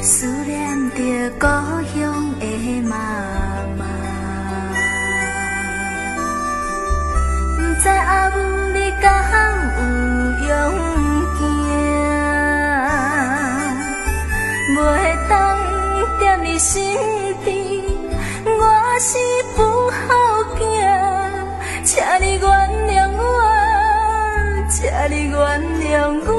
思念着故乡的妈妈，不知阿母你敢有勇行，袂当踮你身边，我是不好囝，请你原谅我，请你原谅我。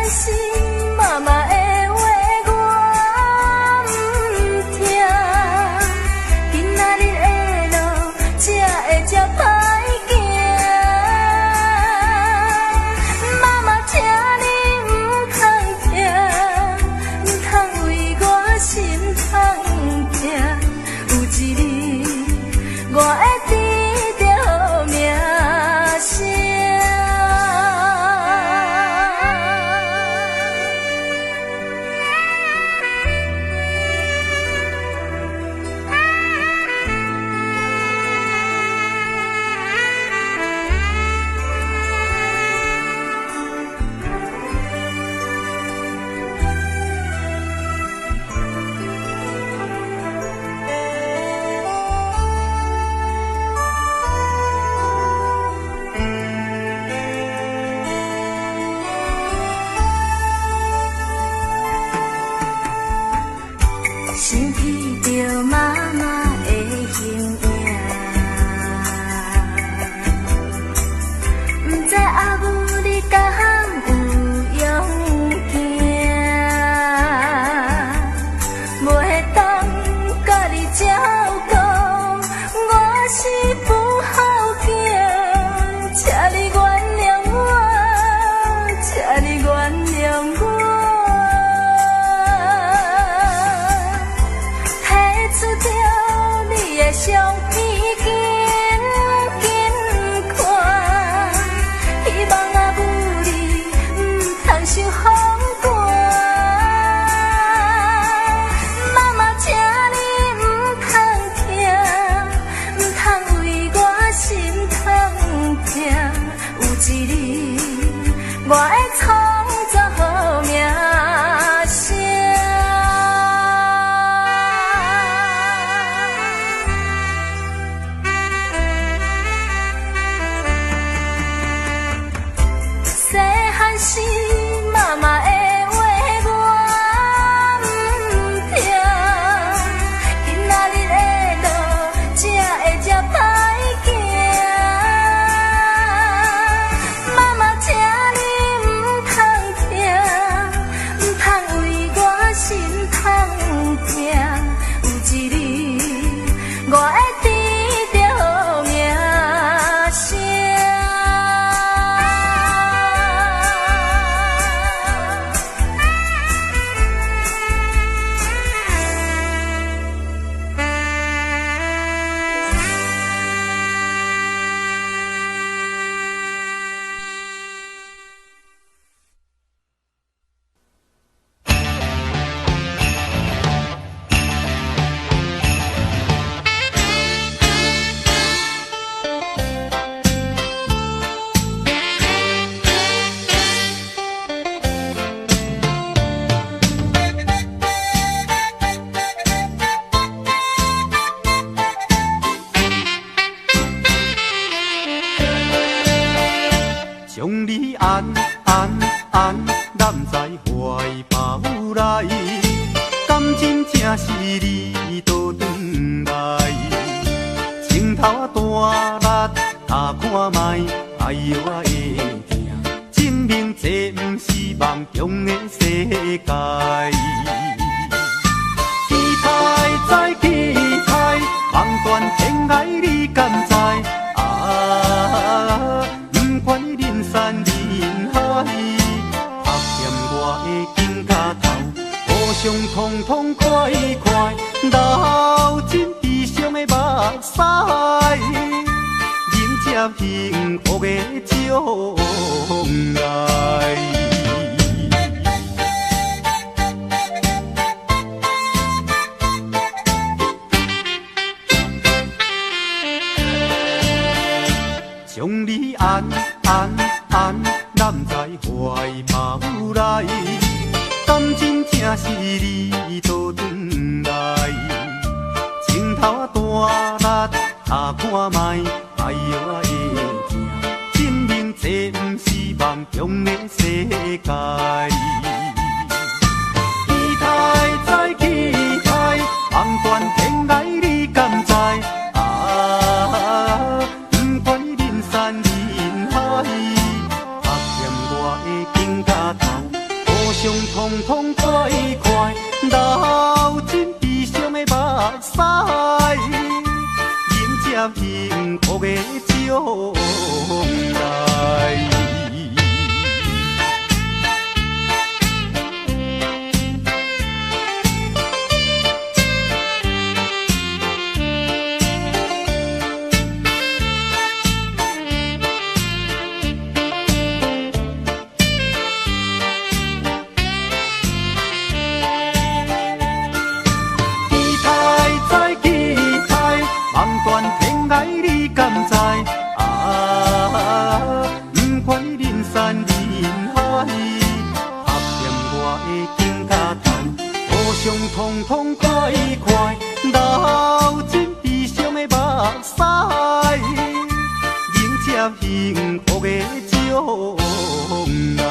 是妈妈的话我不听，今仔日的路才会这歹行。妈妈，请你不通听，不通为我心痛痛。有一日我会得到名声。想起着妈妈的形影，不知阿母你敢有勇行，袂当甲你照顾，我是不好囝，请你原谅我，请你原谅我。相片紧紧看，希望阿母你不通受风寒。妈妈，请你不通听，不通为我心痛痛。有一日我会创造好名声。是妈妈的话我不听，今仔日的路才会这歹行。妈妈，请你不通听，不通为我心痛痛。有一日我会得到名声。将你安揽在怀抱内，感情正是你倒转来，情头大力打看卖，哎呦我会疼，证明这不是梦中的世界。期待再期待，望断天涯你敢知？不管人山人海，拍欠我的金脚头，互相痛痛快快，流尽悲伤的目屎，迎接幸福的将来。将你安揽男在怀抱来，感情正是你倒转来。情头啊大力，打看卖，哎呦啊会疼，证明这不是梦中的世界。期待再期待，望断天涯你敢知？啊，不管人山人海，拍念我的肩胛头，互相通通快快，流尽悲伤的目屎，迎接幸福的将来。通通快快，流尽悲伤的目屎，迎接幸福的将来。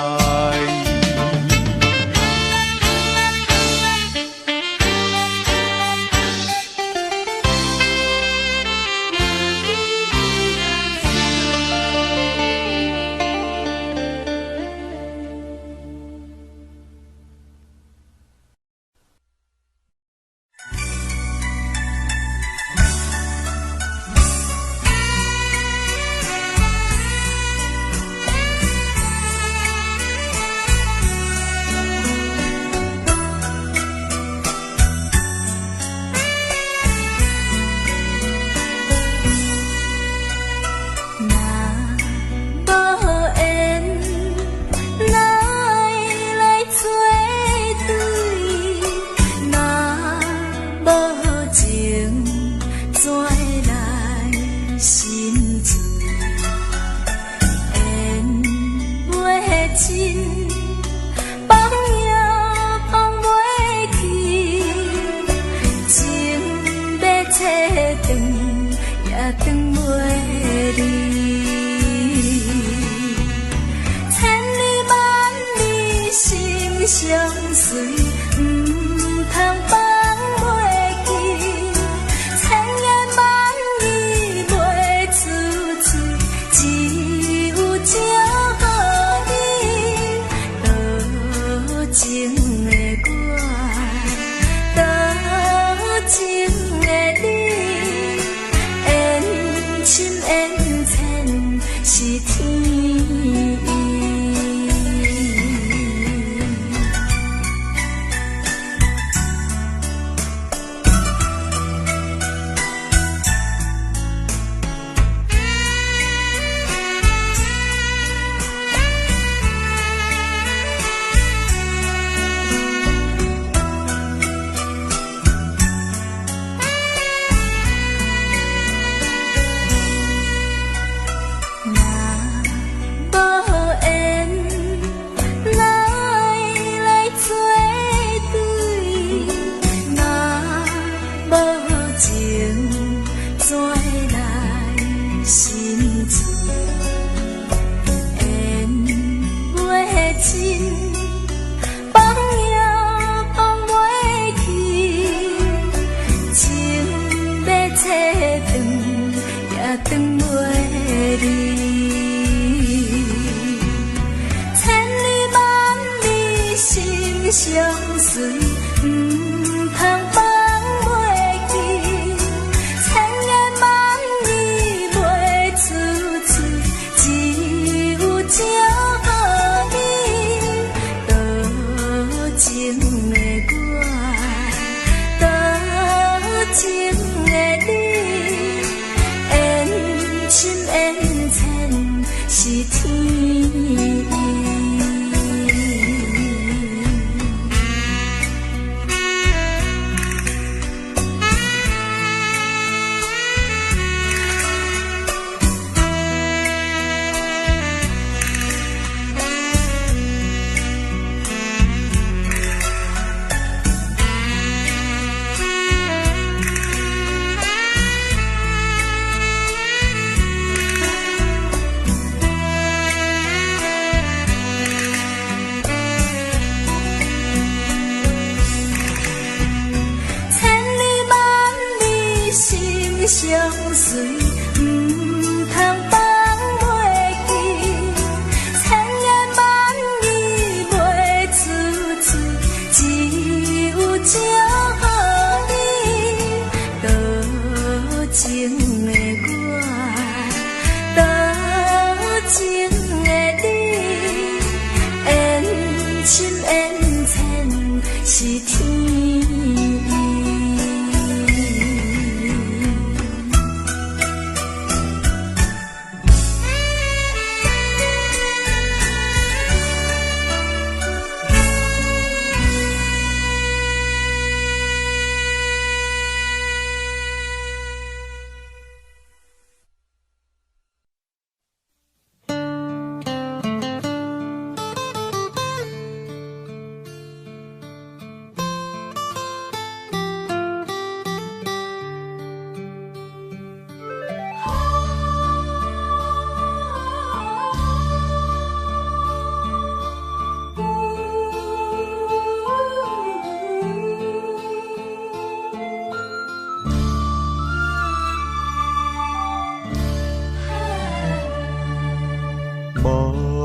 妈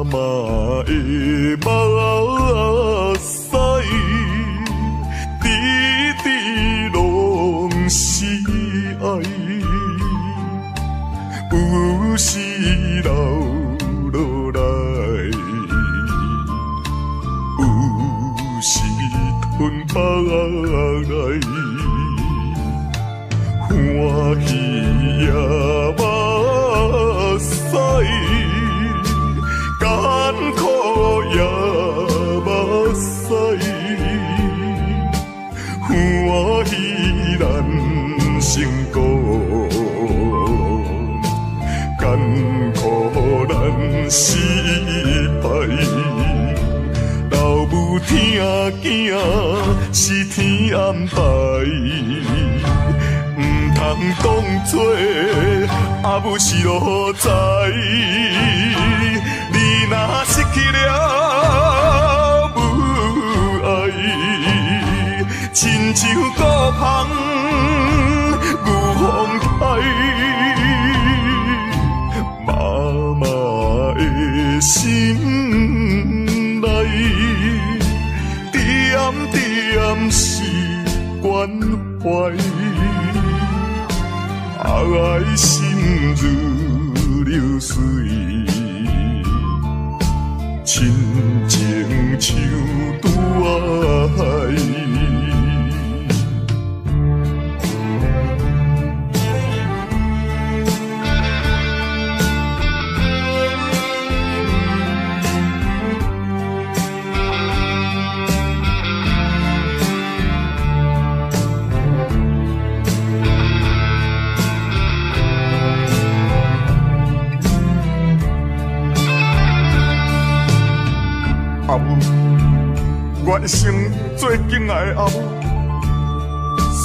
妈的目屎，滴滴拢是爱，有时流落来，有时吞腹来，欢喜也目屎。艰苦也目屎，欢喜咱成功，艰苦咱失败。老母疼囝是天安排，唔通讲做阿母是路在。若失去了母爱，亲像孤芳有风台，妈妈的心内，点点是关怀，爱心如流水。亲情像拄爱，阿母，我一生最敬爱的阿母。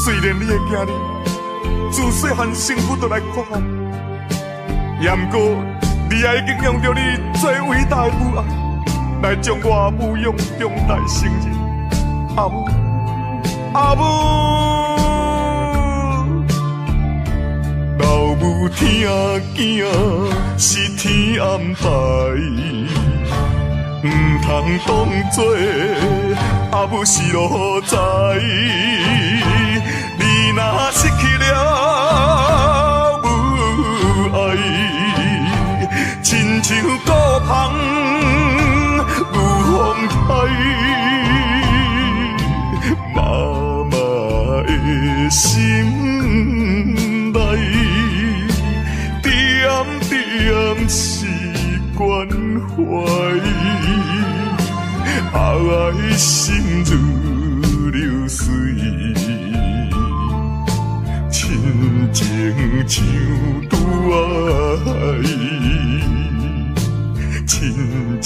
虽然你的囝儿自细汉生父就来看我，也毋过你也已经用着你最伟大的母爱来将我母养长大成人。阿母，阿母，老母疼囝是天安排。唔通当作阿母是路在，你若失去了母爱，亲像孤芳有风台，妈妈的心内，点点是关怀。爱心如流水，亲情像拄爱，亲情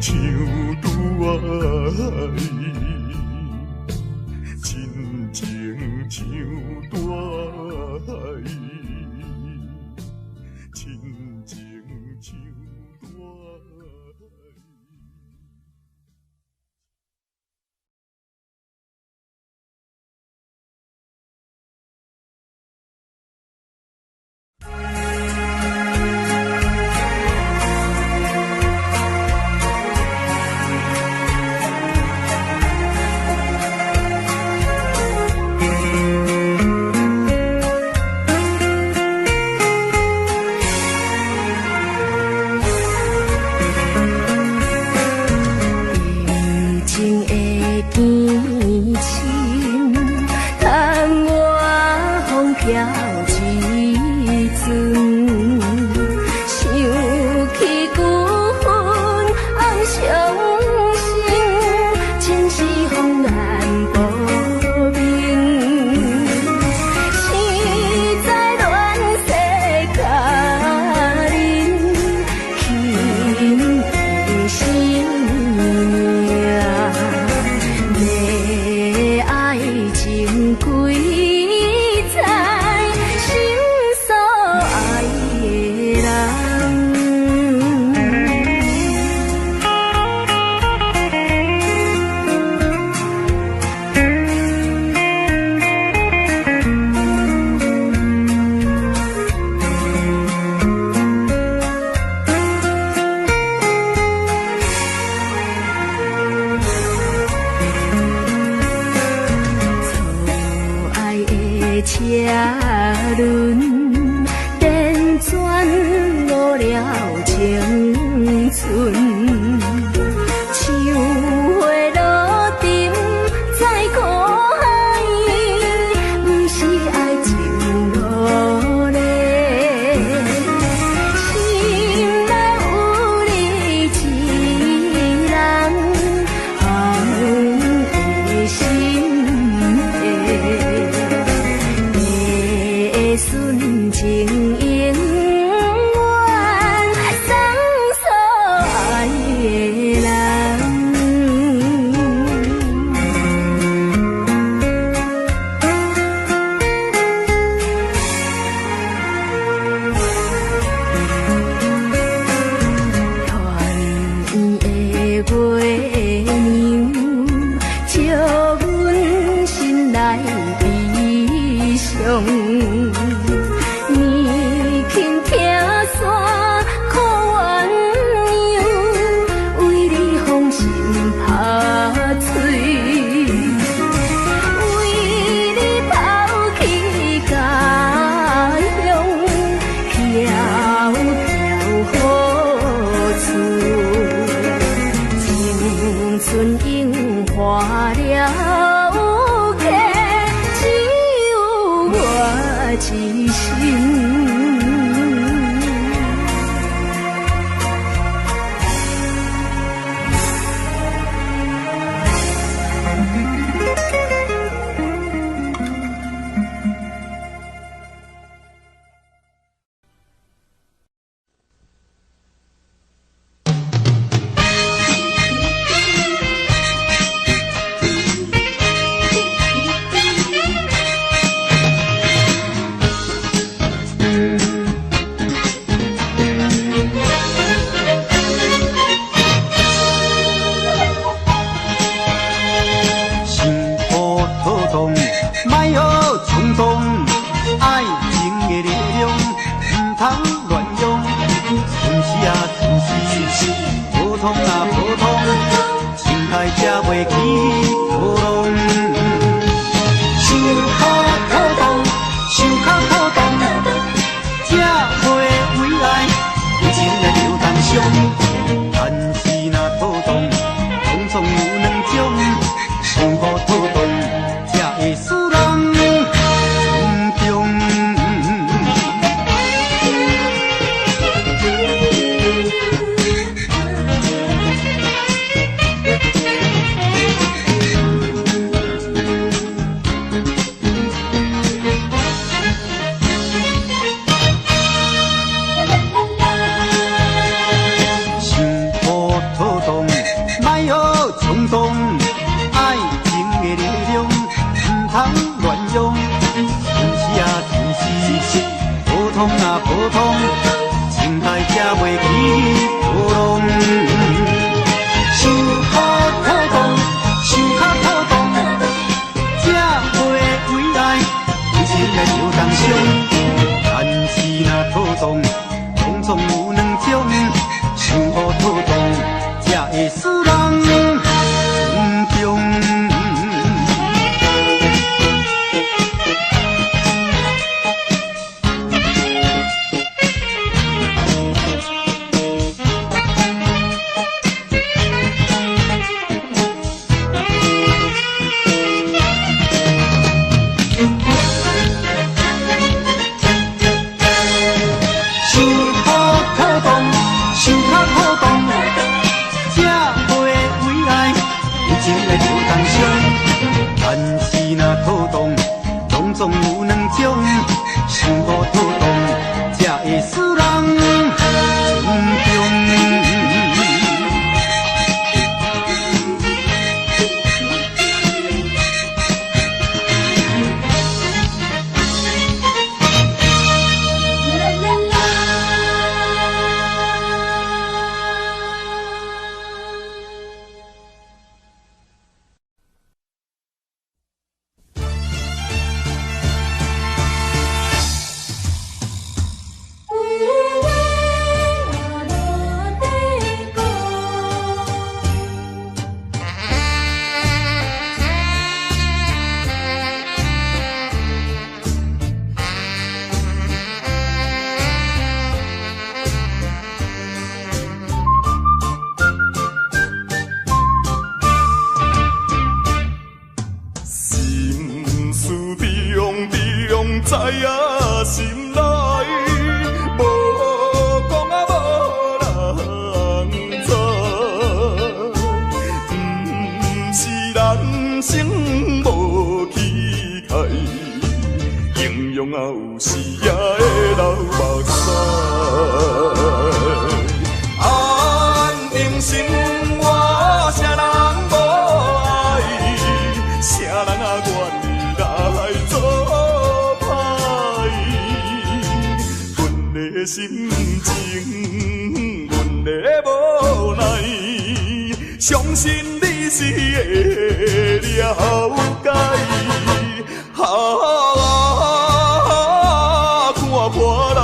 像拄爱，亲情像拄爱，亲情像拄爱。树花落沉在苦海，不是爱情落泪。心内有你一人，红的心地，的纯情永远送所爱的人。团圆的月娘，照阮心内悲伤。年轻听山苦鸳鸯，为你芳心拍碎，为你抛弃家乡，飘飘何处？青春樱花了客，只有我一心。心波波动，莫学冲动，爱情的力量唔通乱用。春时啊春时，普通啊普通，心态才袂起波动。想靠波动，想靠波动，才袂为爱，有情来流动伤。但是若波动，总总有两种。心雨波动，才会使人心中。心雨波动，莫学冲动。爱情的力量唔通乱用，春时啊春时，普通啊普通，情态才袂起波动。想靠波动，想靠波动，才袂为爱，有情来流动伤。但是若波动，总总有两种，想雨波动，才会使人。心中。想靠波动，想靠波动，才袂为爱，有情来流动影心内，无讲啊无人知。不是人生无气概，形容啊有时也会流目屎。安定心我啥人无爱，啥人啊愿意来做歹？阮的心情，阮的无奈，相信你是会了解。看破来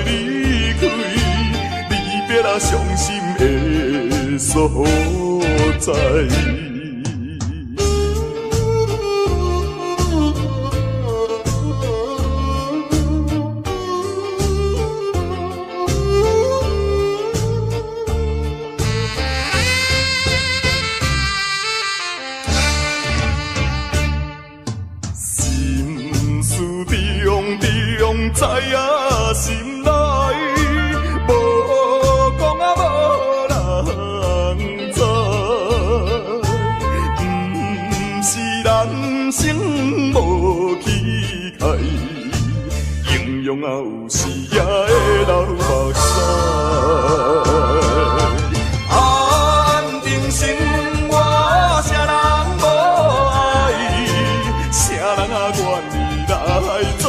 离开，离别啊伤心的所在。知影心内，无讲啊无人知。不是人生无气概，形容啊有时也会流目屎。安定心我啥人无爱，啥人啊愿意来做。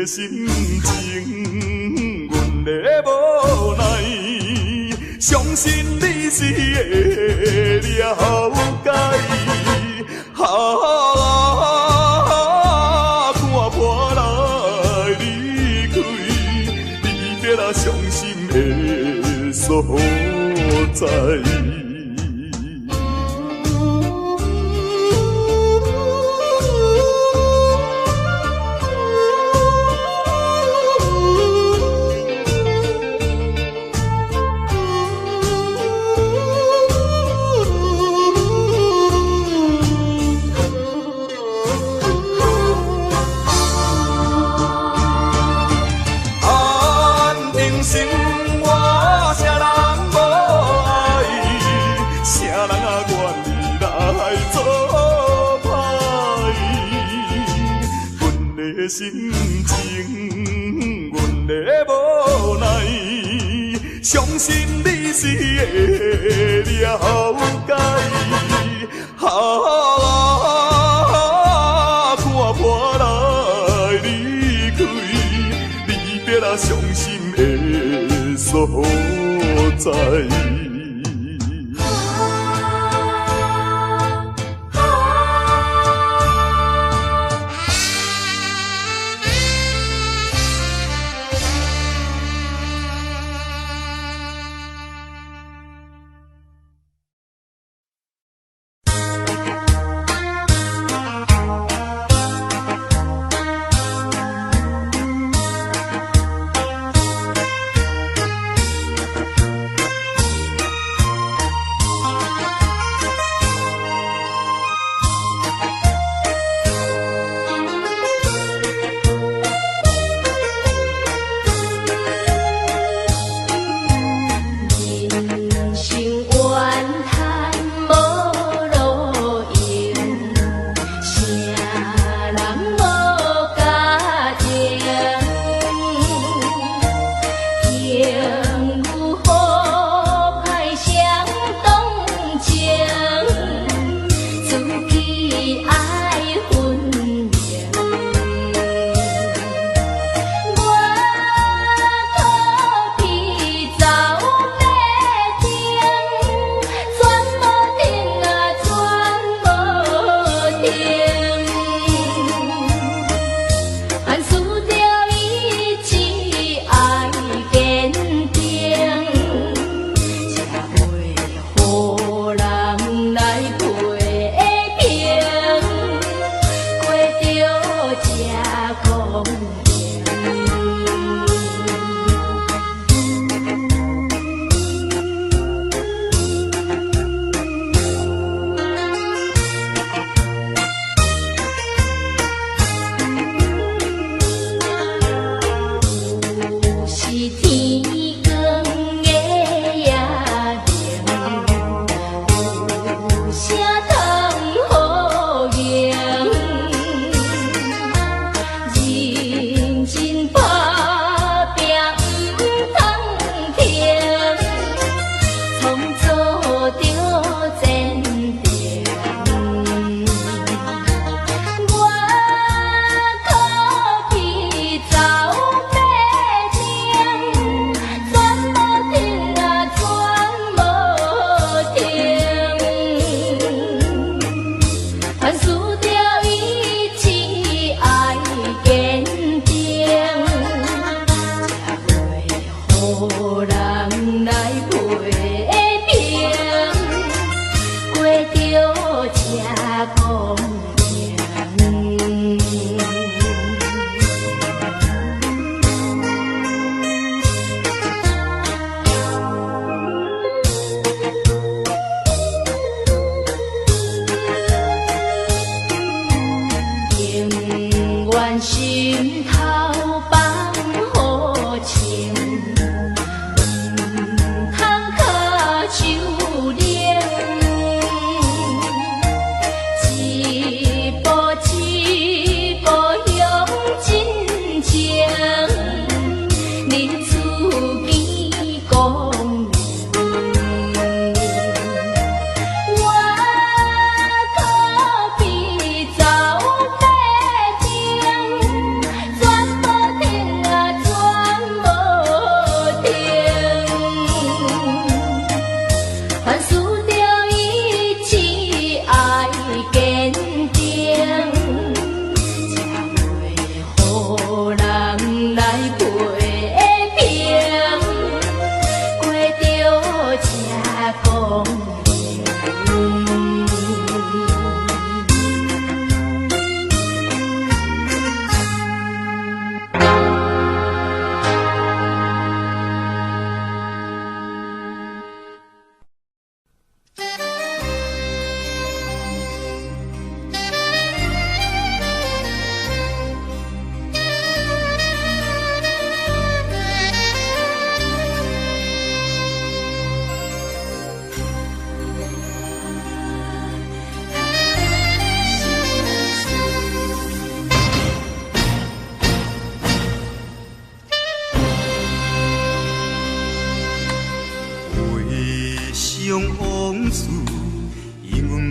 心情，阮的无奈，相信你是会了解。看破来离开，离别啊伤心的所在。心情，阮的无奈，相信你是会了解。看破来离开，离别啊伤心的所在。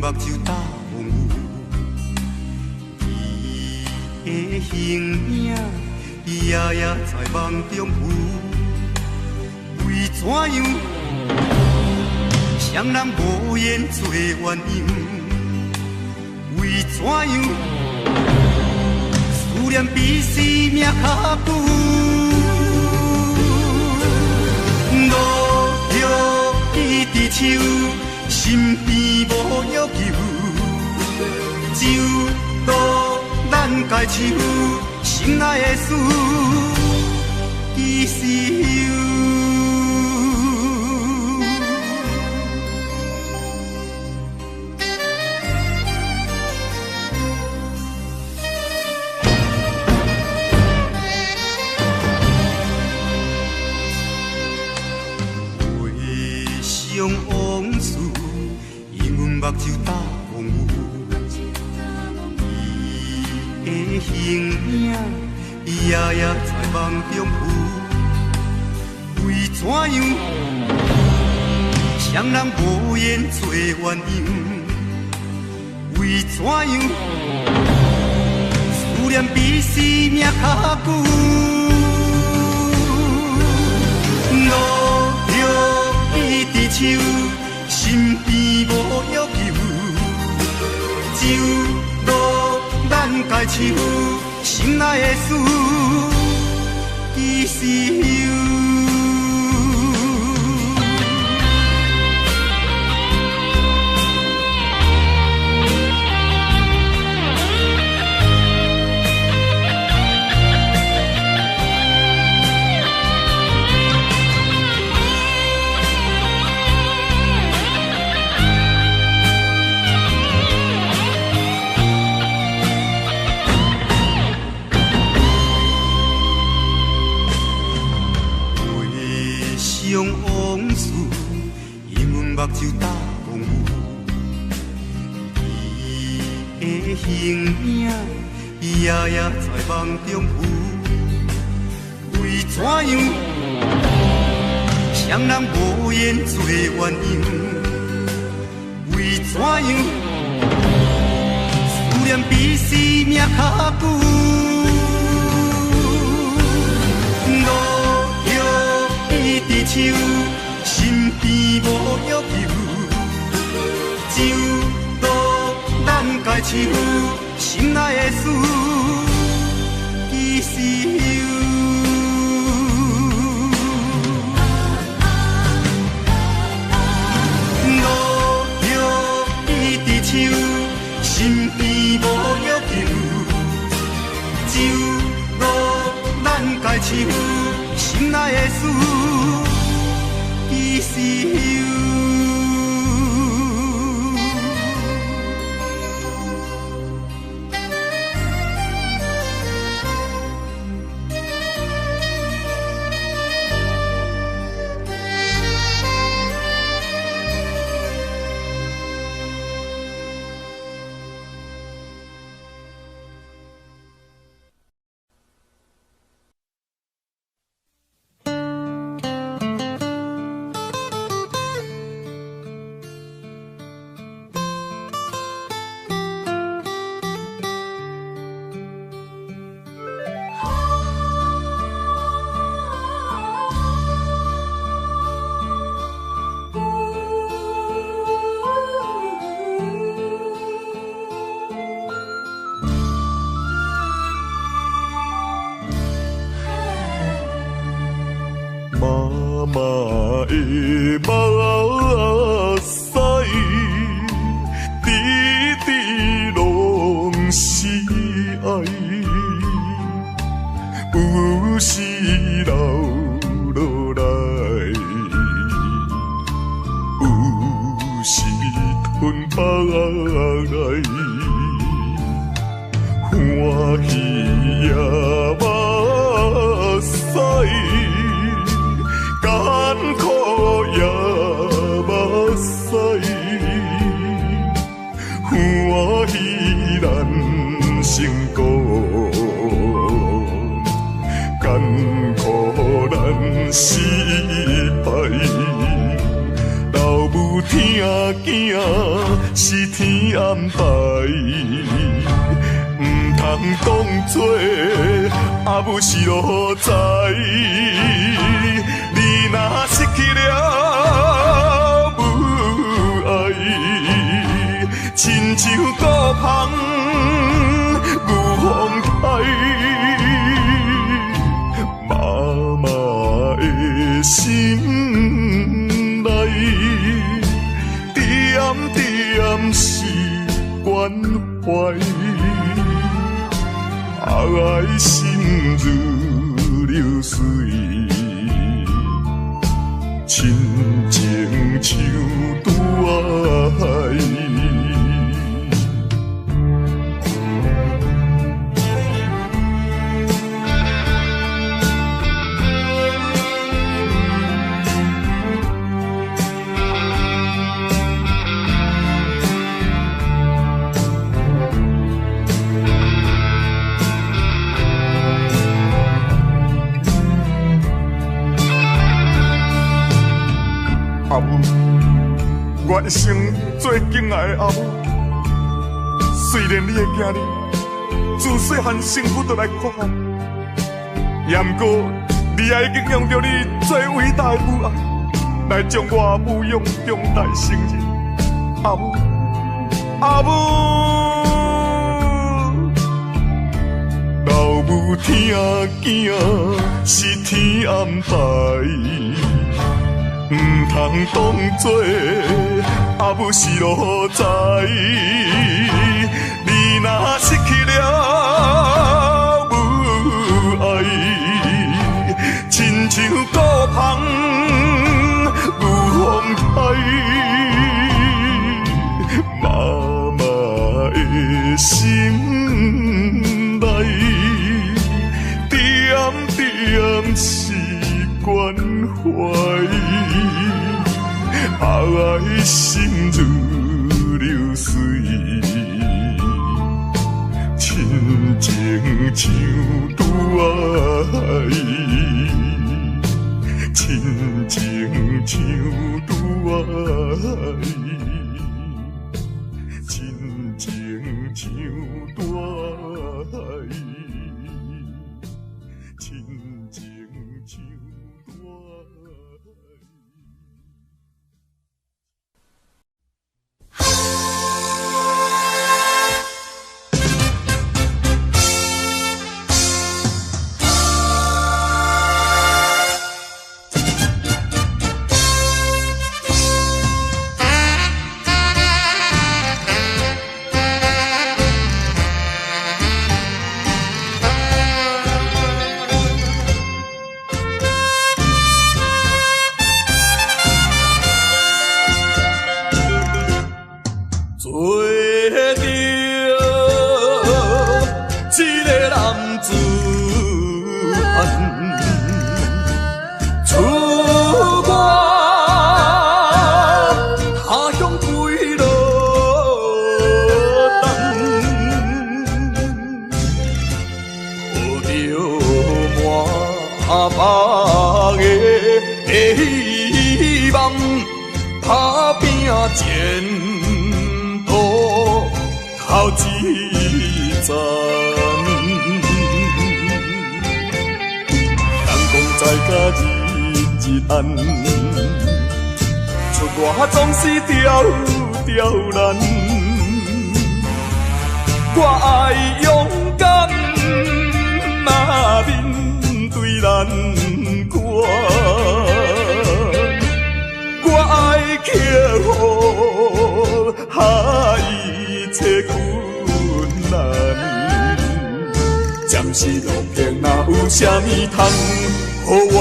目睭打风雨，伊的形影夜夜在梦中浮。为怎样双人无缘做鸳鸯？为怎样思念比生命较久？路遥伊伫手，身边无约求，只有渡咱家手，心爱的事，其实有。往事，因阮目睭打风雨，伊的形影夜夜在梦中浮。为怎样双人无缘做鸳鸯？为怎样思念比生命较久？伊伫手，身边无约求，只有路咱家手，心爱的事，其实有。目睭打风雨，伊的形影夜夜在梦中浮。为怎样双人无缘做鸳鸯？为怎样思念比生命较久？路遥伊伫手。身边无约求，只有渡咱家手，心爱的事，其实有。路遥伊伫手，身边无约求，只有渡咱家手，心爱的事。其实有。妈的目屎，滴滴拢是爱，有时流落来，有时吞放来，欢喜也目屎。艰苦也目屎，欢喜咱成功，艰苦咱失败。老母疼听囝是天安排，唔通当作阿母是路财。你若失去了母爱，亲像孤芳有风台，妈妈的心内，点点是关怀，爱心如流水，亲情像拄爱。阿母，我一生最敬爱的阿母。虽然你的囝儿自细汉生父就来看我，也毋过你也已经用着你最伟大的母爱来将我母养长大成人。阿母，阿母，老母听囝是天安排。唔通当作阿母是路财，你若失去了母爱，亲像孤芳有风台，妈妈的心内，点点是关怀。爱心如流水，亲情像拄爱，亲情像拄爱，亲情像拄爱，亲情像拄爱。前途头一站，人讲在甲日暗，出外总是刁难。我爱勇敢，若面对难关。我爱克服一切困难，暂时路径哪有啥物通予我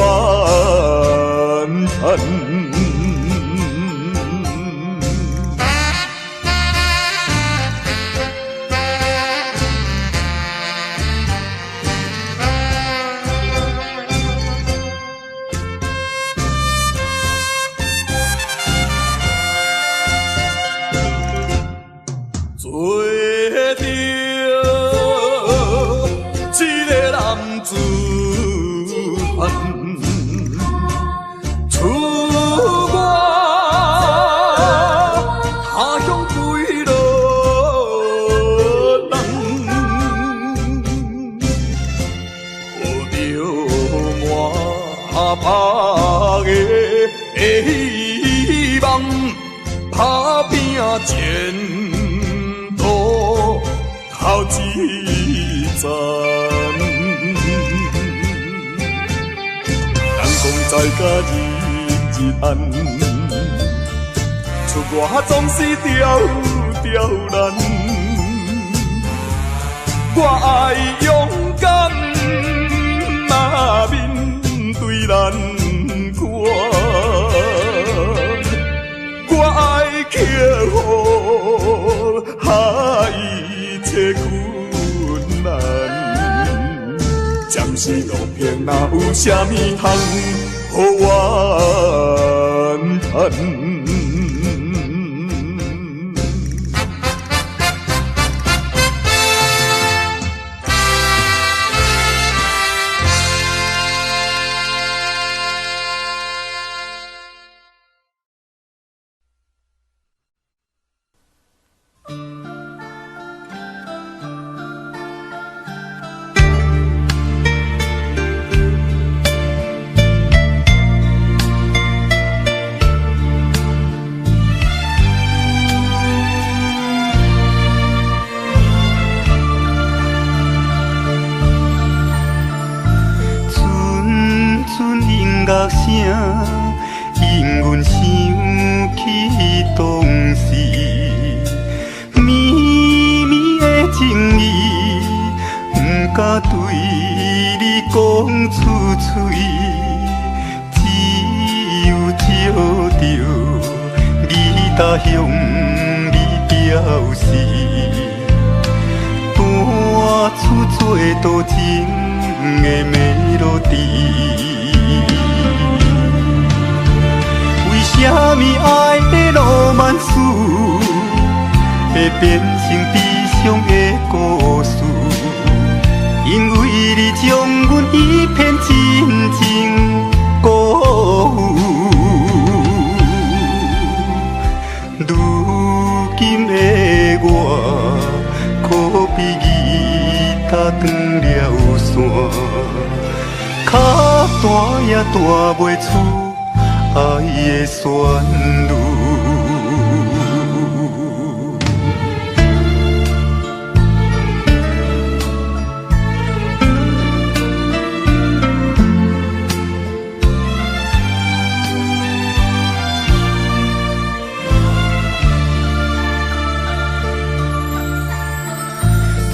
叹？出打打的希望，打拼前途头一站。人讲在家日日暗，出外总是刁难。我爱勇敢，嘛面对难关。我爱克服一切困难。暂时路边哪有啥物通予我叹？声引阮想起当时绵绵的情意，不敢对你讲出嘴，只有照着你他向你表示，弹出做多情的melody。为什么爱的浪漫史会变成悲伤的故事？因为你将阮一片真情辜负。如今的我，可比吉他断了线，脚弹也弹袂出爱的旋律。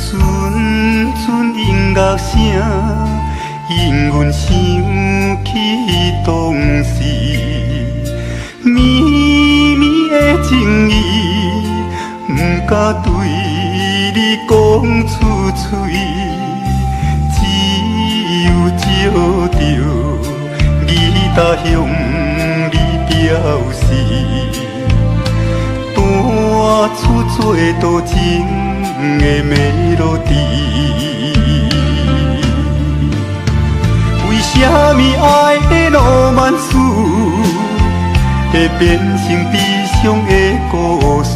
阵阵音乐声，引阮想起当时绵绵的情意，不敢对你讲出嘴，只有照着吉他向你表示，弹出做多情的melody。为什么爱的浪漫史会变成悲伤的故事？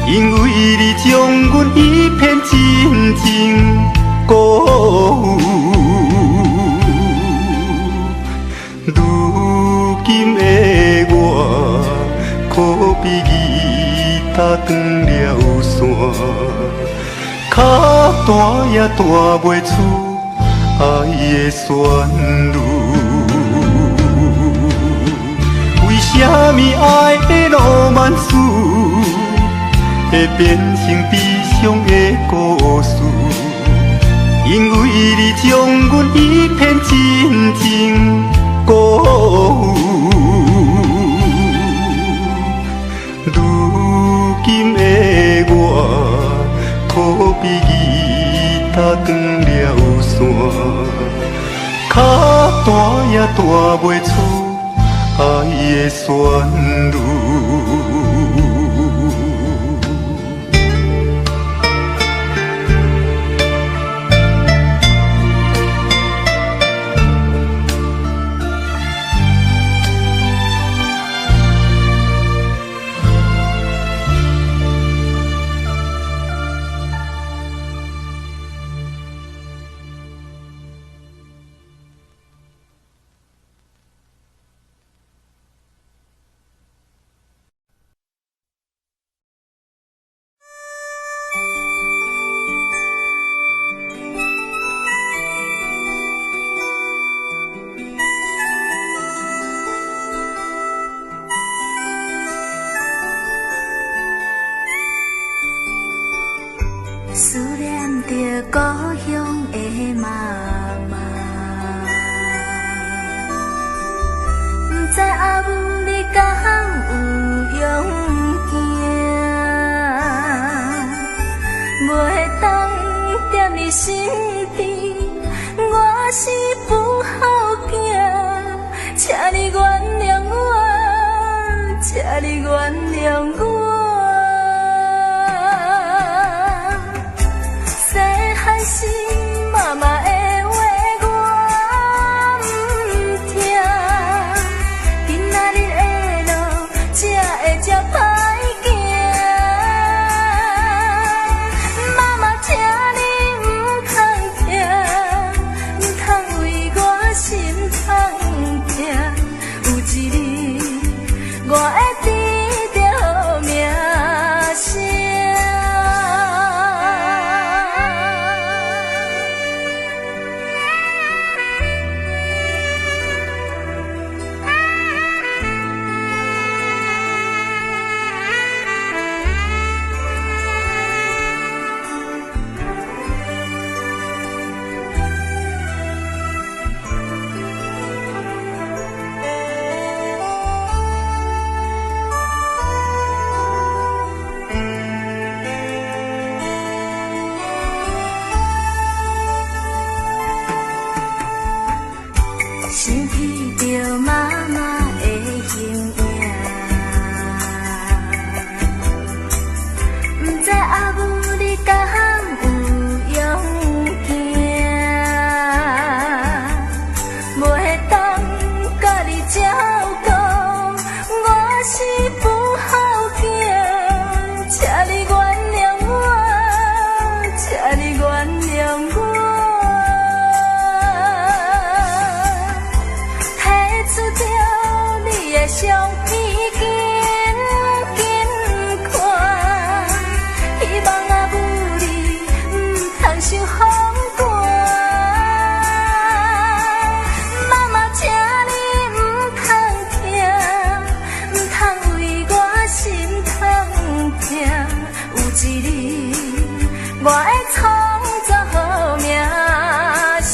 因为你将阮一片真情辜负。如今的我，可比吉他断了线，脚弹也弹袂出爱的旋律。为什么爱的浪漫史会变成悲伤的故事？因为你将阮一片真情辜负。如今的我，可比吉他断了线，脚弹也弹袂出爱的旋律。想起着妈妈的形影，不知阿母你敢有勇行，袂当甲你照顾，我是不好囝，请你原谅我，请你原谅我。相片紧紧看，希望阿母你不通受风寒。妈妈，请你不通听，不通为我心痛痛。有一日，我会创造好名声。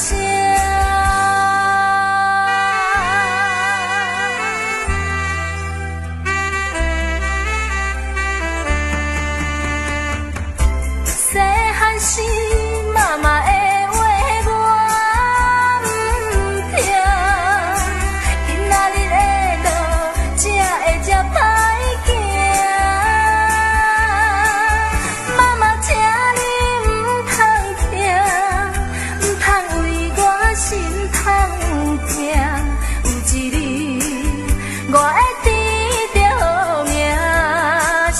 是妈妈的话我不听，今仔日的路才会这歹行。妈妈，请你不通听，不通为我心痛痛。有一日，我会得到好名声。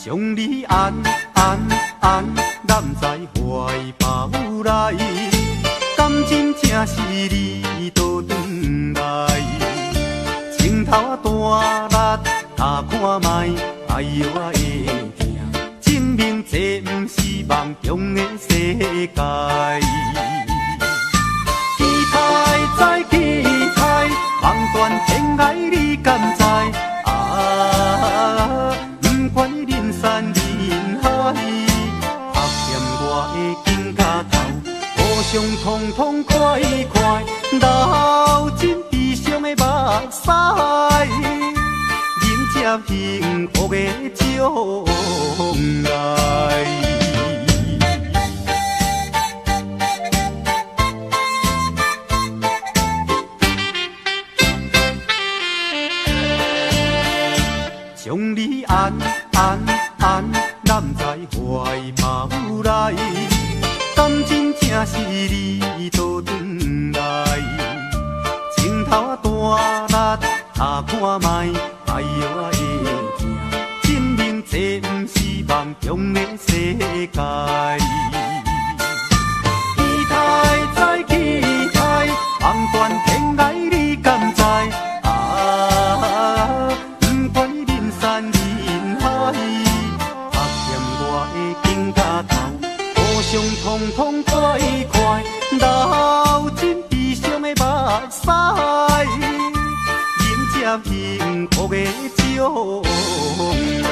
将你安揽在怀抱内，感情正是你倒转来，情头大力打看卖，哎呦我会疼，证明这不是梦中的世界。期待再期待，望断天涯你敢知？管你人山人海，拍欠我的肩胛头，互相痛痛快快，流尽悲伤的目屎，迎接幸福的将来。将你安揽在怀抱内，感情正是你倒转来，情头大力打看卖，哎呦我会疼，证明这不是梦中的世界。期待再期待，望断天涯你敢知？相痛痛快快，流尽悲伤的目屎，迎接幸福的将来。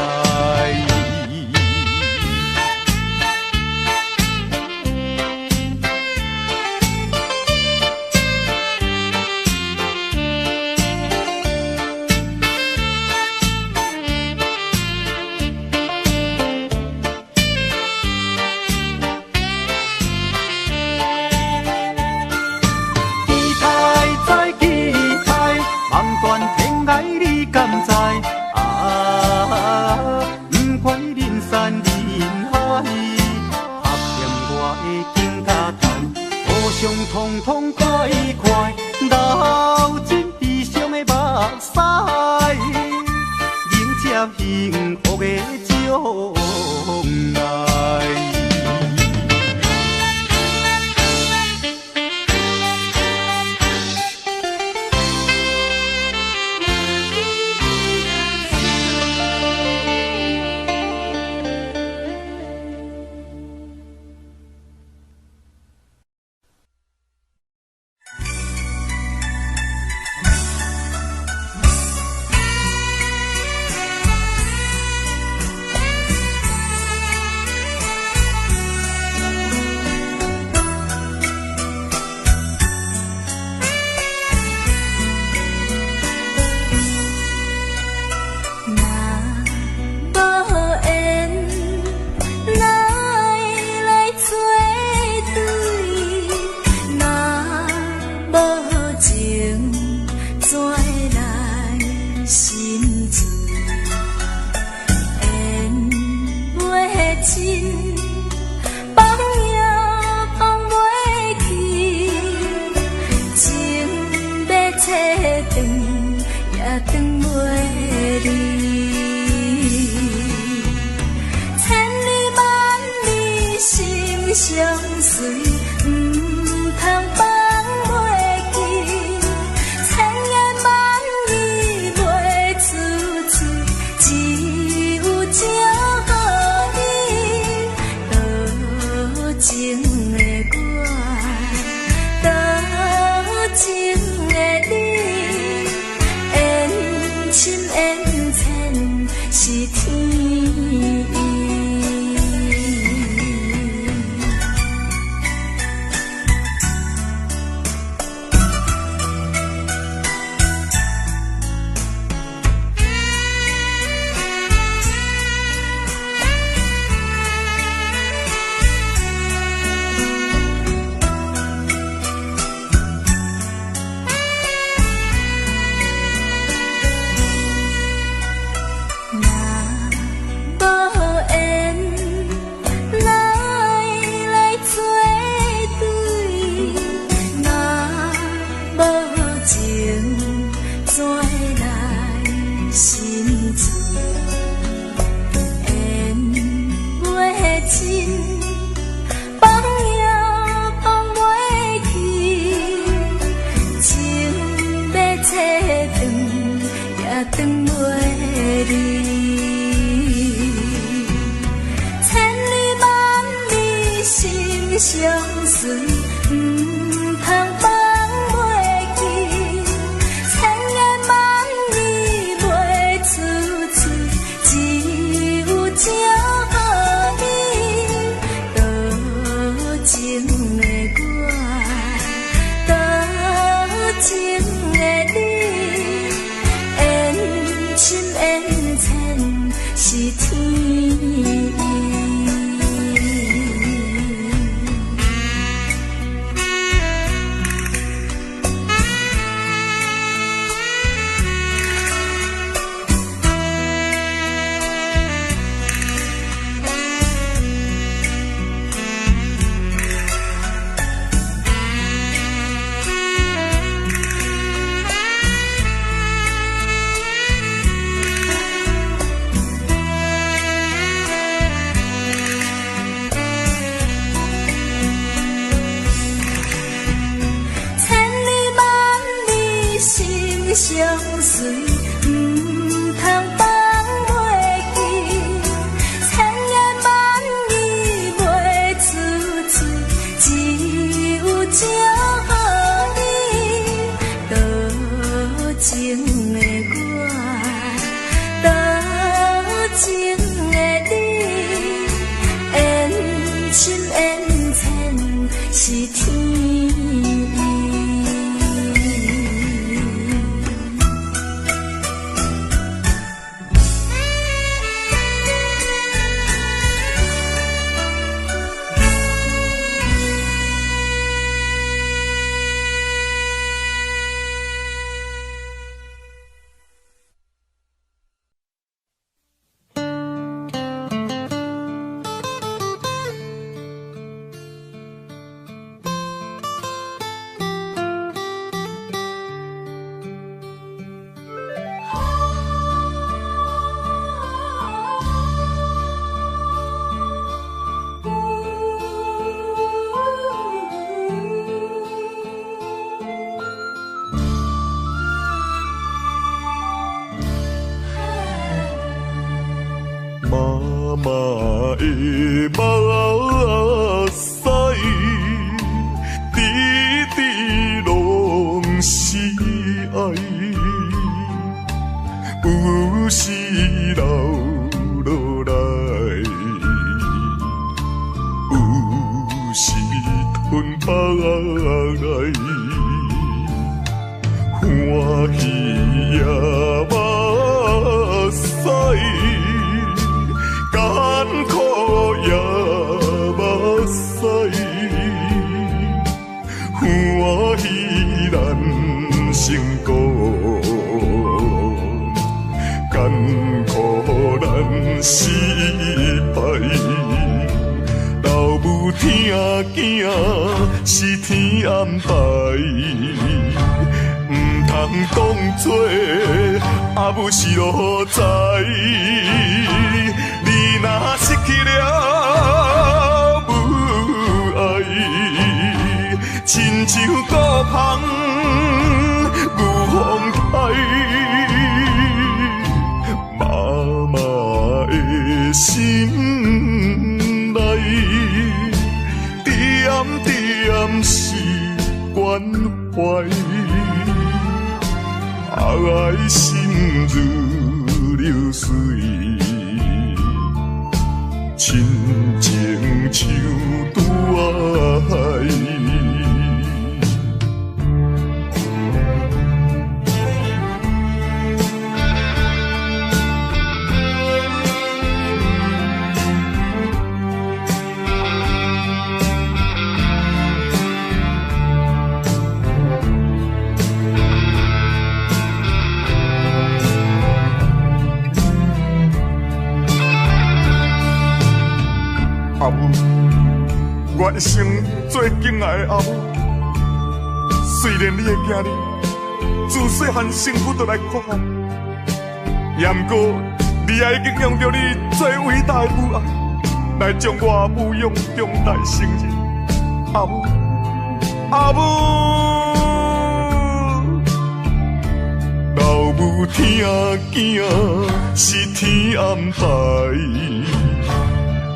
痛痛快快，流尽悲伤的目屎，迎接幸福的将来。千里万里心相随，唔通放袂记。千言万语袂出嘴，只有情予你。多情的我，多情的你，缘深缘浅是天意。相随，唔通放袂记。千言万语袂出嘴，只有情予你。多情的我，多情的你，缘深缘浅是天意。相随，唔通放袂记。千言万语袂出嘴，只有情予你。多情的我，多情的你，缘深缘浅是天意。妈的目屎，滴滴拢是爱，有时流落来，有时吞腹来，欢喜也目屎。艰苦也目屎，欢喜咱成功，艰苦咱失败。老母听囝是天安排，唔通当作阿母是路在，你若失去了母爱，亲像孤芳有风台，妈妈的心内，点点是关怀。爱心如流水，亲情像拄爱。阿母，我一生最敬爱的阿母。虽然你的囝儿自细汉生父就来看我，也毋过你也已经用着你最伟大的母爱，来将我母养长大成人。阿母，阿母，老母疼囝是天安排。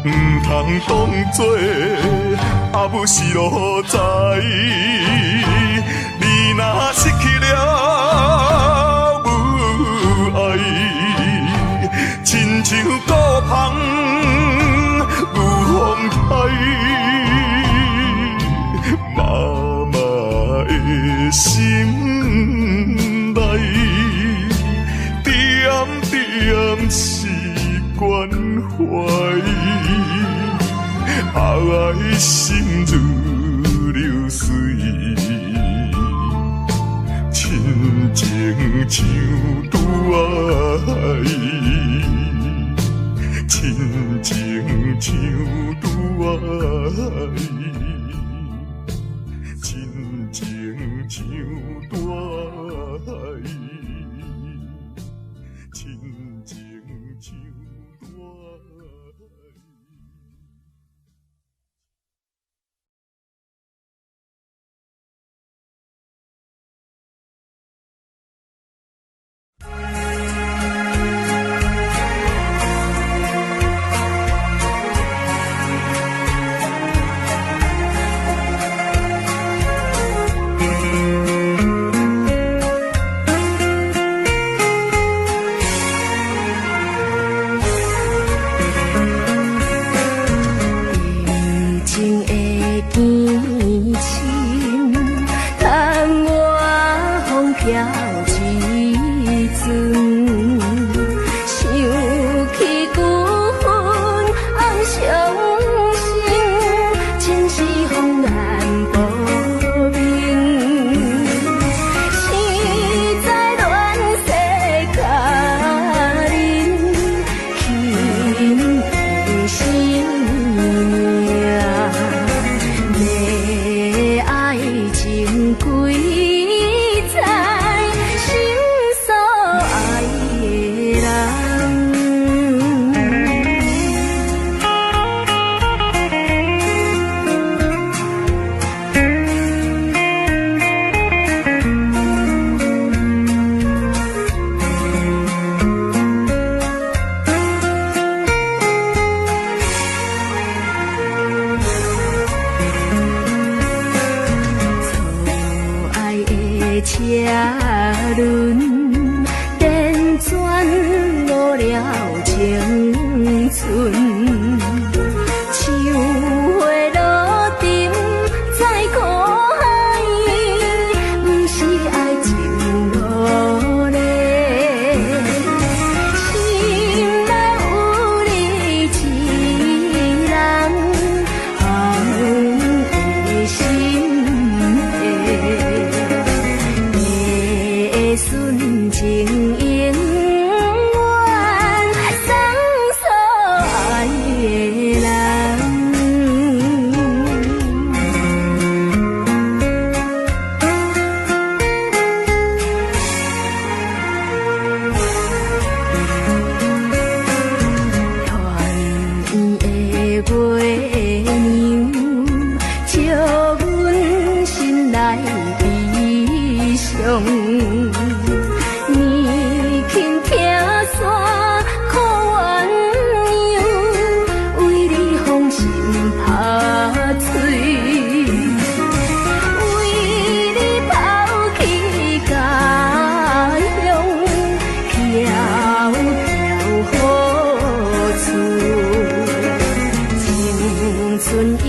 唔通当作阿母是路在，你若失去了母爱，亲像孤芳有风台，妈妈的心内，点点是关怀。爱心如流水，亲情像拄爱，亲情像拄爱，亲情像拄爱，亲情像拄爱。情永远，双手爱。雄，年轻听山苦鸳鸯，为你芳心拍碎，为你抛弃家乡，飘飘何处？青春樱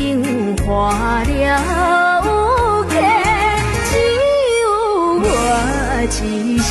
花了客，只有我一心。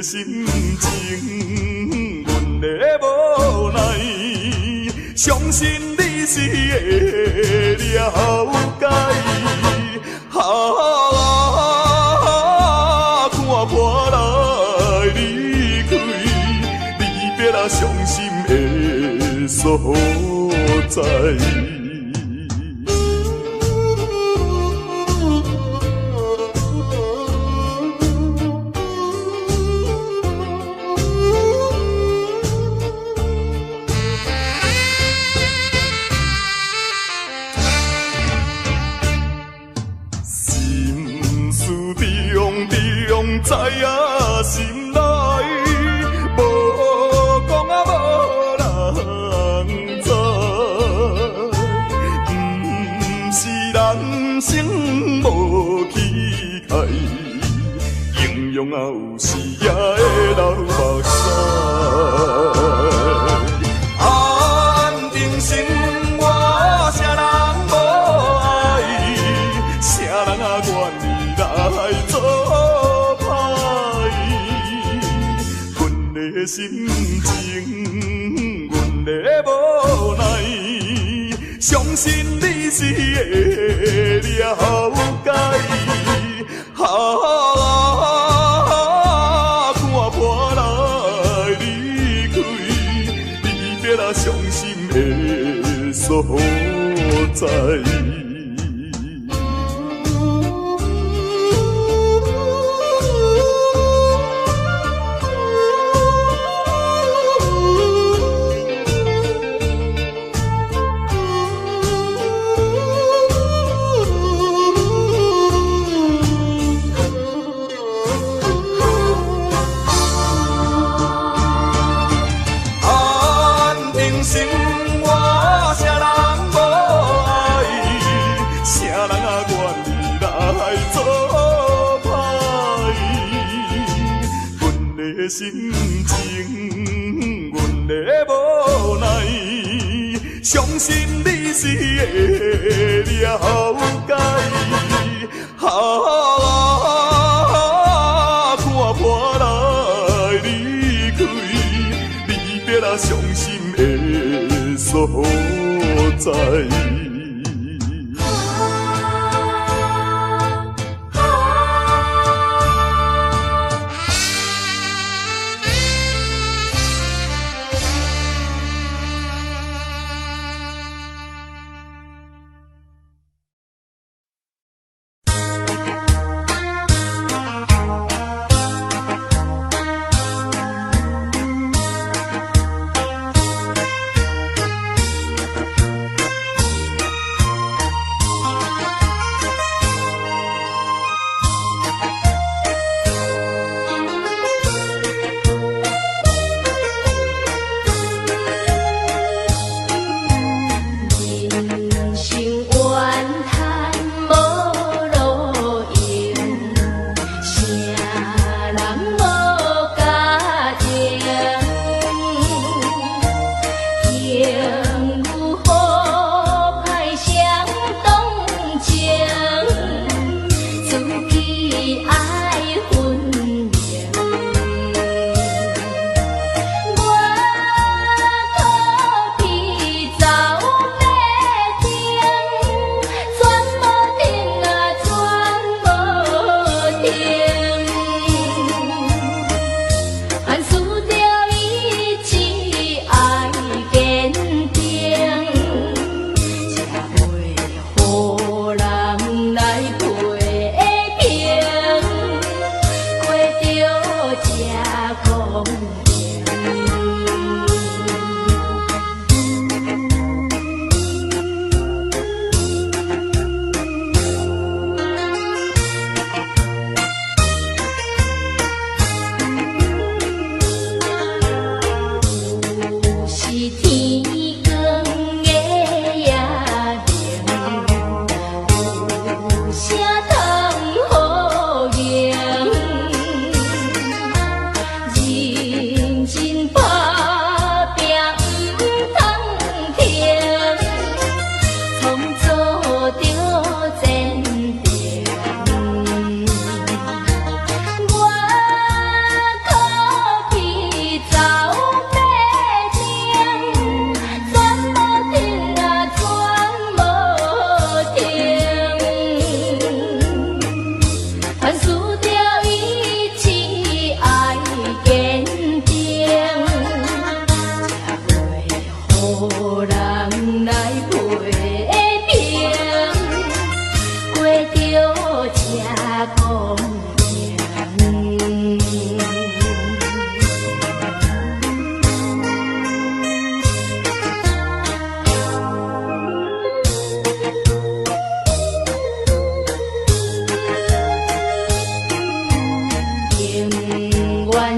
心情，阮的无奈，相信你是会了解。啊所在。知影心内，无讲啊无人知。不是人生无气概，英勇啊有时也会流目屎。安定生活，啥人无爱？啥人啊愿意来做？心情，阮的无奈，相信你是会了解。看破来离开，离别啊伤心的所在。心情，阮的无奈，相信你是会了解。看破来离开，离别啊伤心的所在。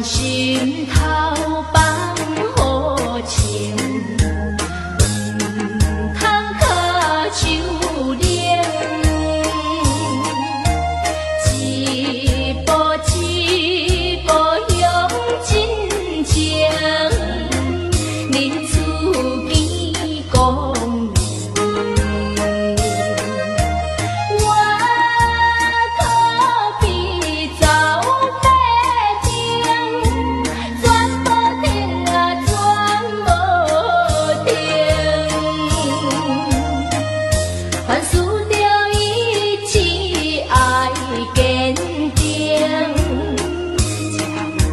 阮心头放好情，唔通靠手冷。一步一步向前行，恁厝边公明。我可比走马灯，转无停啊，转无停。凡事着意志爱坚定，才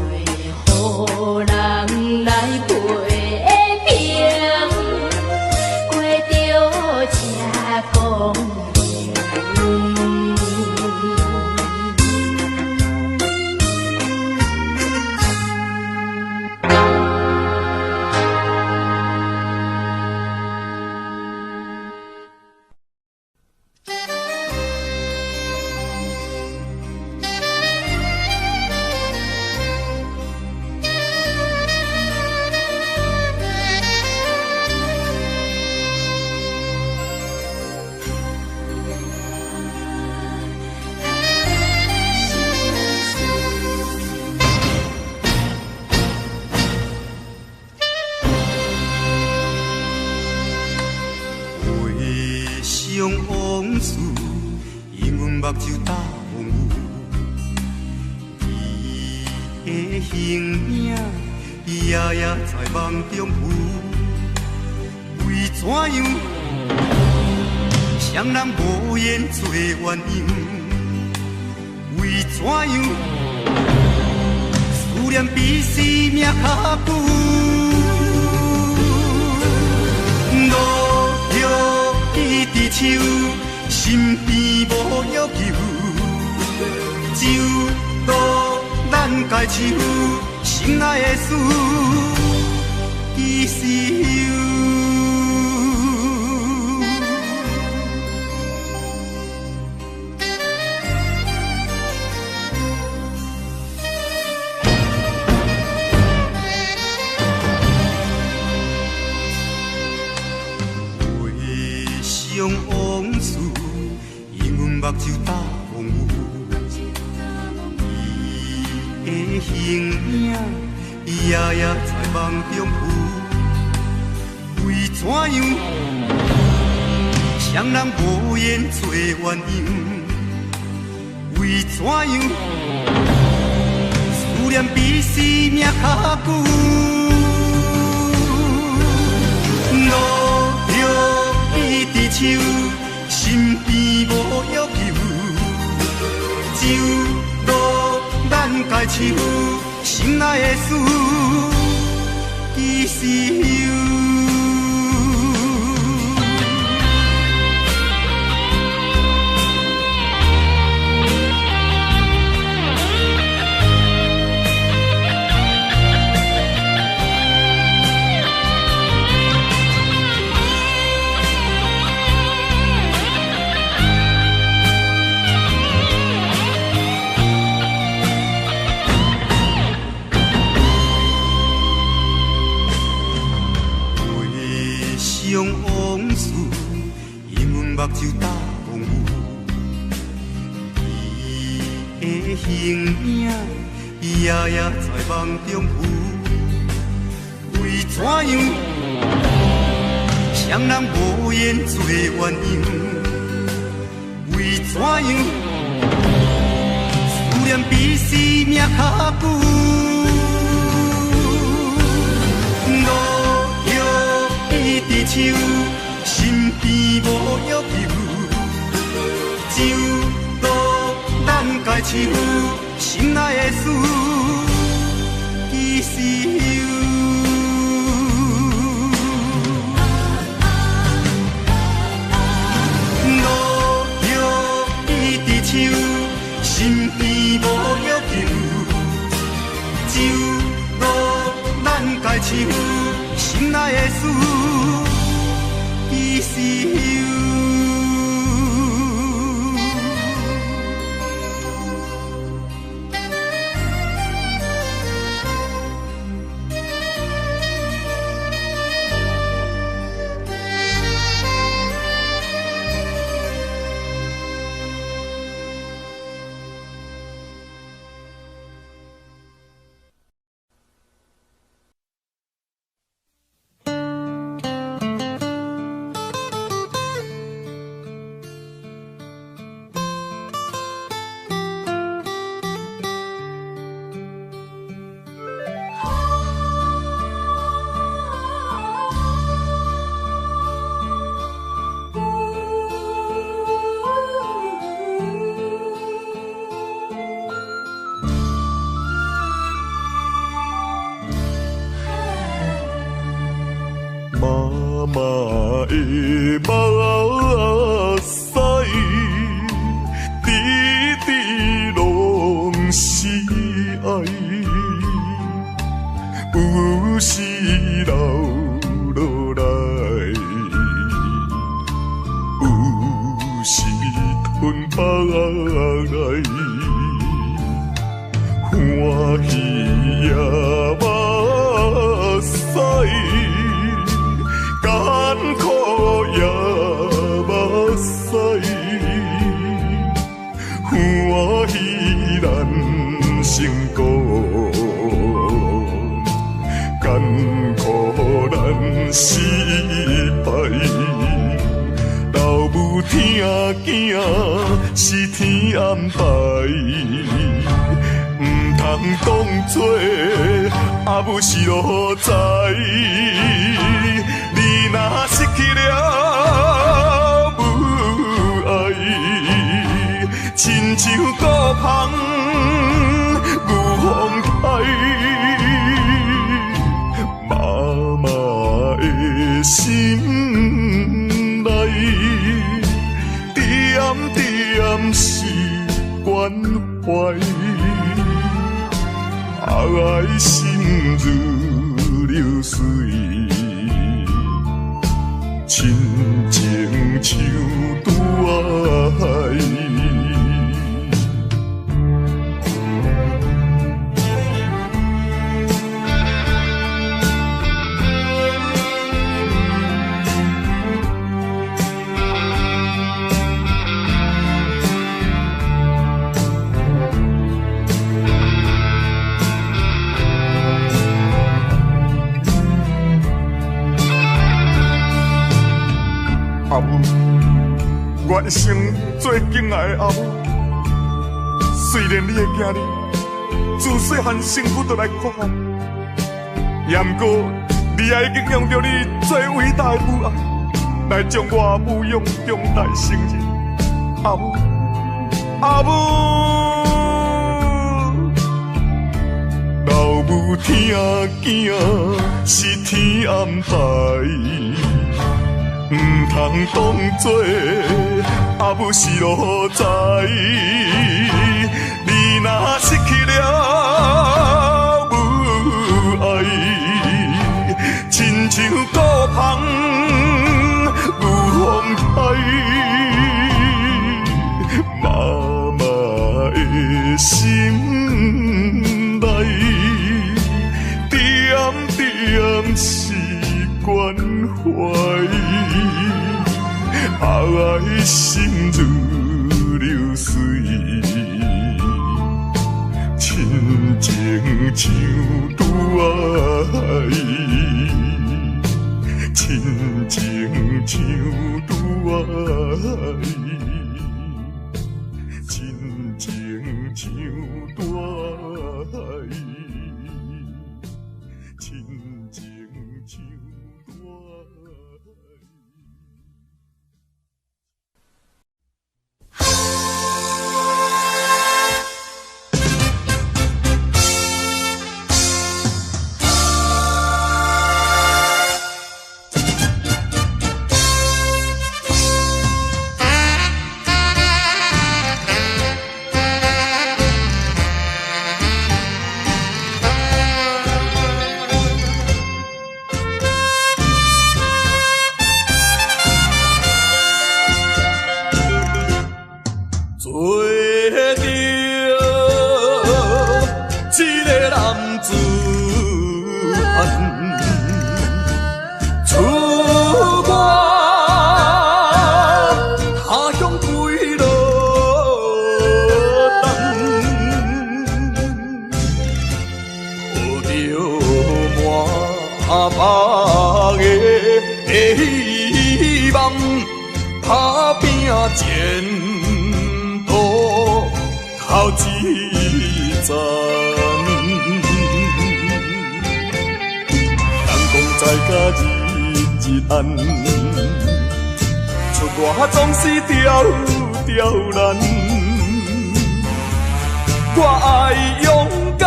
袂予人来批评，过着这公平。回想往事，因阮目睭打风雨，伊的形影夜夜在梦中浮。为怎样，双人无言做鸳鸯？为怎样，思念比生命较久？伊伫手，身边无要求，只有渡咱家手，心爱的事，其实有。想往事，因阮目睭打风雨，伊的形影夜夜在梦中浮。为怎样，双人无言做鸳鸯？为怎样，思念比生命较久？伊伫手，身边无要求，只有渡咱家手，心爱的事，其实有。想往事，因阮目睭打风雨，伊的形影夜夜在梦中浮。为怎样，双人无言做鸳鸯？为怎样，思念比生命较久？伊伫手，身边无要求，只有渡咱家手，心爱的事，其实有。路着伊伫手，身边无要求，只有渡咱家手，心爱的事。其实有。流落来，有时吞北来，欢喜也目屎，艰苦也目屎，欢喜咱成功。艰苦咱失败，老母听囝是天安排，唔通当作阿母是路财。你若失去了母爱，亲像孤芳有风台。妈的心内，点点是关怀，爱心如流水，亲情像大海。阿母，我一生最敬爱的阿母。虽然你的囝儿自细汉身躯就来看我，也毋过你也已经用着你最伟大的母爱，来将我母养长大成人。阿母，阿母，老母听囝是天安排。唔通当作阿母是路财，你若失去了母爱，亲像孤芳有风台。妈妈的心内，点点是关怀。爱心如流水，亲情像大海，亲情像大海，亲情像大海，亲情像大海。前途头一站，人讲在甲日暗，出外总是刁难。我爱勇敢，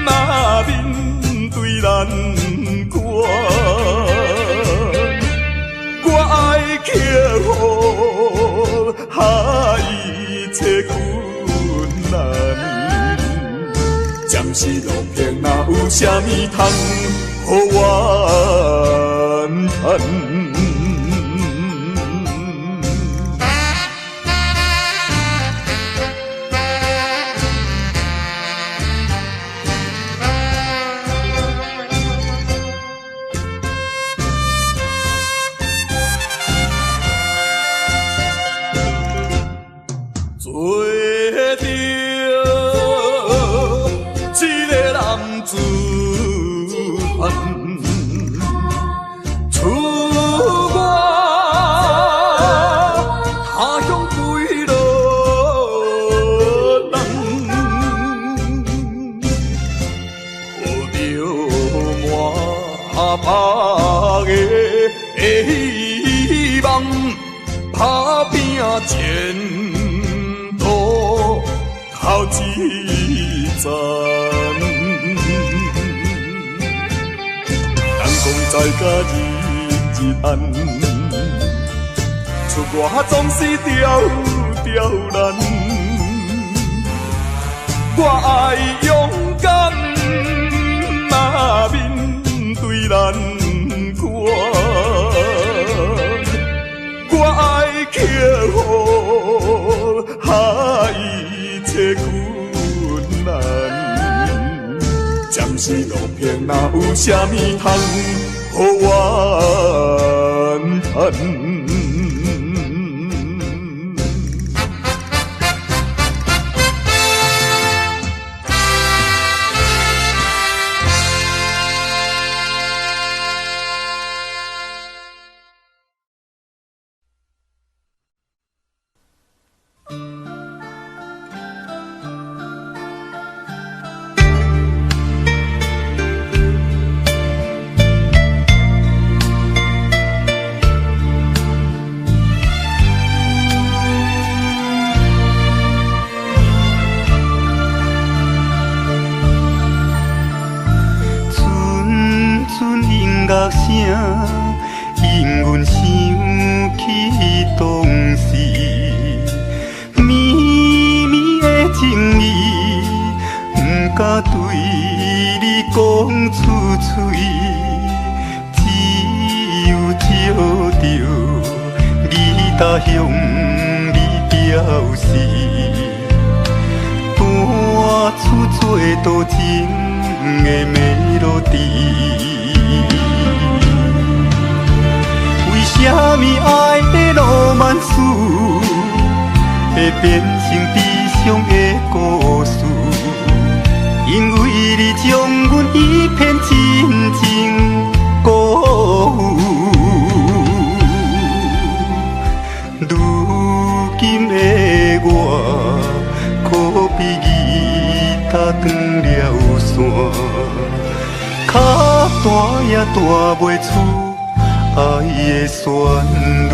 若面对难关。我爱克服一切困难，暂时路偏若有有啥物通予我叹？做着一个男子汉，出外他乡归路人，抱着满腹的希望，打拼前途头一站。人讲在家日暗，出外总是刁难。我爱勇敢，面对难关。我爱克服一切困难。暂时路偏哪有啥物通予我叹？乐声引阮想起当时绵绵的情意，不敢对你讲出嘴，只有照着你他向你表示，弹出做多情的melody。为什么爱的浪漫史会变成悲伤的故事？因为你将阮一片真情辜负。如今的我，可比吉他断了线，脚弹也弹袂出爱的旋律。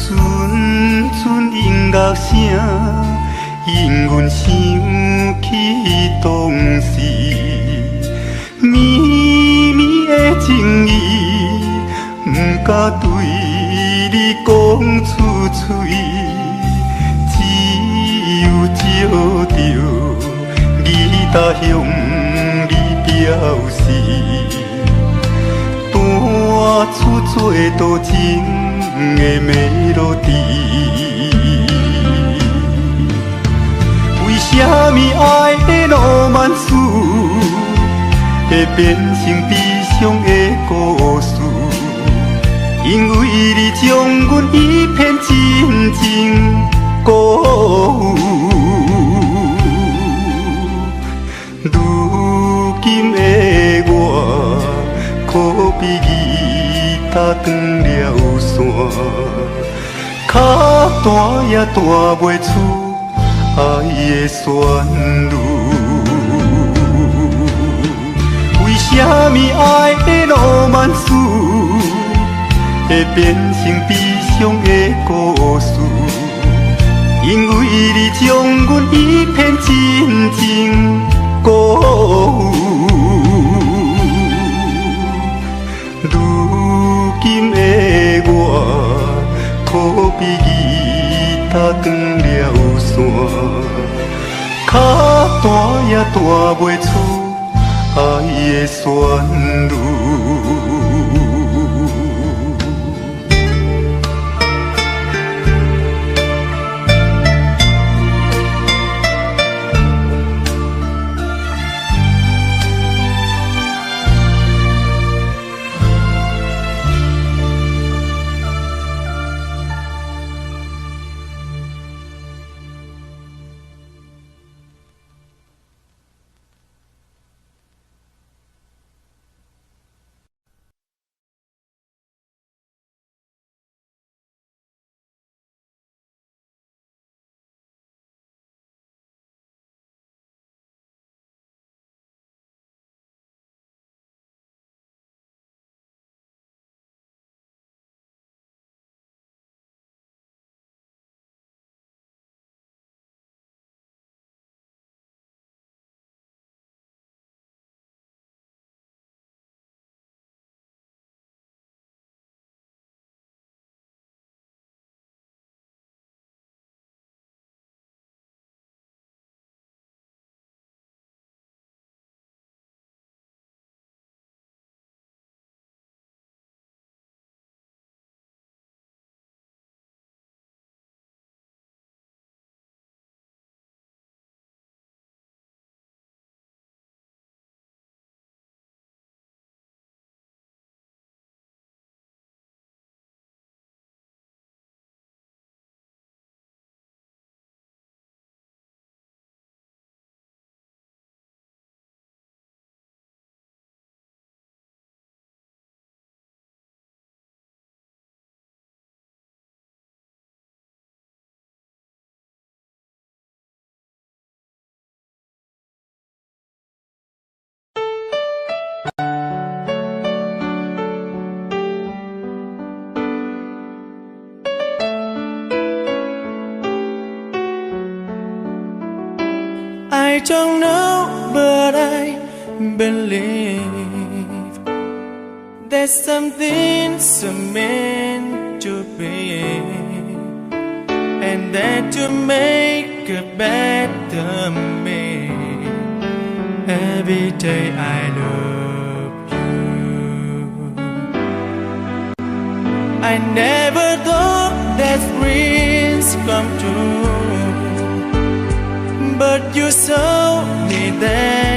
阵阵音乐声，引阮想起当时绵绵的情意，不敢对你讲出嘴，只有照着你他向你表示，弹出做多情的melody。为什么爱的浪漫史会变成悲伤的故事？因为你将阮一片真情辜负。如今的我，可比吉他断了线，脚弹也弹袂出爱的旋律。为什么爱的浪漫史会变成悲伤的故事？因为你将阮一片真情辜负。如今的我，可比吉他断了线，脚弹也弹袂出爱的旋律。I don't know, but I believe there's something so meant to be, and that to make a better me. Every day I love you. I never thought that dreams come true, but you saw me there.